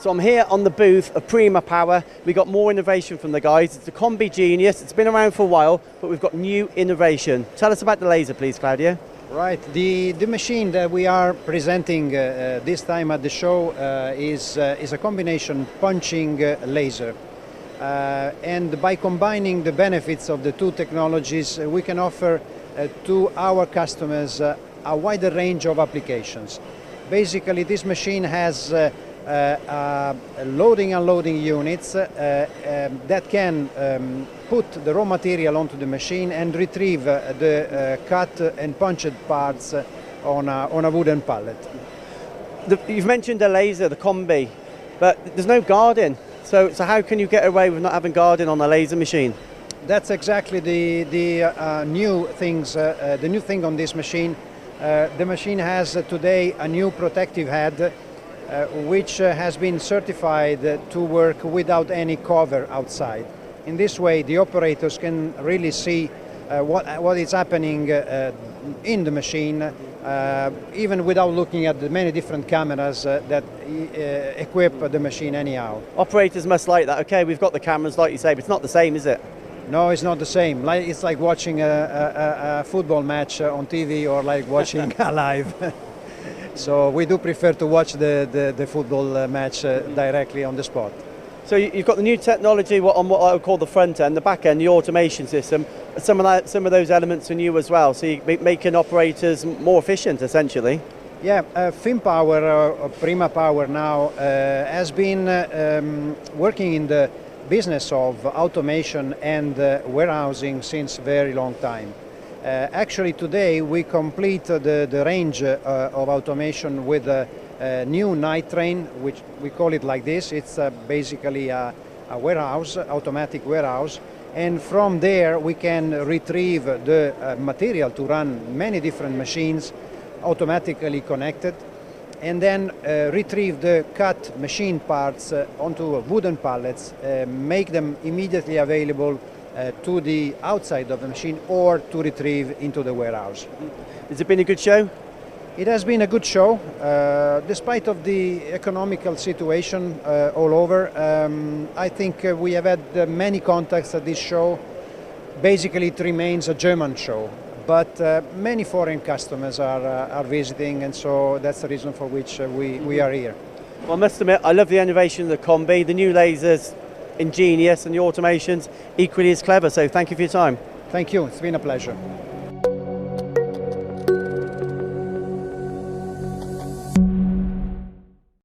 So I'm here on the booth of Prima Power. We got more innovation from the guys. It's a Combi Genius. It's been around for a while, but we've got new innovation. Tell us about the laser, please, Claudio. Right. The machine that we are presenting this time at the show is a combination punching laser. And by combining the benefits of the two technologies, we can offer to our customers a wider range of applications. Basically, this machine has loading and unloading units that can put the raw material onto the machine and retrieve the cut and punched parts on a wooden pallet. You've mentioned a laser, the Combi, but there's no guarding. So how can you get away with not having guarding on a laser machine? That's exactly the new thing on this machine. The machine has today a new protective head which has been certified to work without any cover outside. In this way, the operators can really see what is happening in the machine, even without looking at the many different cameras that equip the machine anyhow. Operators must like that. Okay, we've got the cameras, like you say, but it's not the same, is it? No, it's not the same. It's like watching a football match on TV or like watching a live. So we do prefer to watch the football match directly on the spot. So you've got the new technology on what I would call the front end, the back end, the automation system. Some of those elements are new as well. So you're making operators more efficient, essentially. Yeah, Prima Power now has been working in the business of automation and warehousing since a very long time. Actually, today we complete the range of automation with a new night train, which we call it like this. It's basically a warehouse, automatic warehouse, and from there we can retrieve the material to run many different machines automatically connected, and then retrieve the cut machine parts onto wooden pallets, make them immediately available to the outside of the machine or to retrieve into the warehouse. Has it been a good show? It has been a good show, despite of the economical situation all over. I think we have had many contacts at this show. Basically, it remains a German show, but many foreign customers are visiting, and so that's the reason for which we are here. Well, I must admit, I love the innovation of the Combi, the new lasers, ingenious, and the automation's equally as clever, so thank you for your time. Thank you, it's been a pleasure.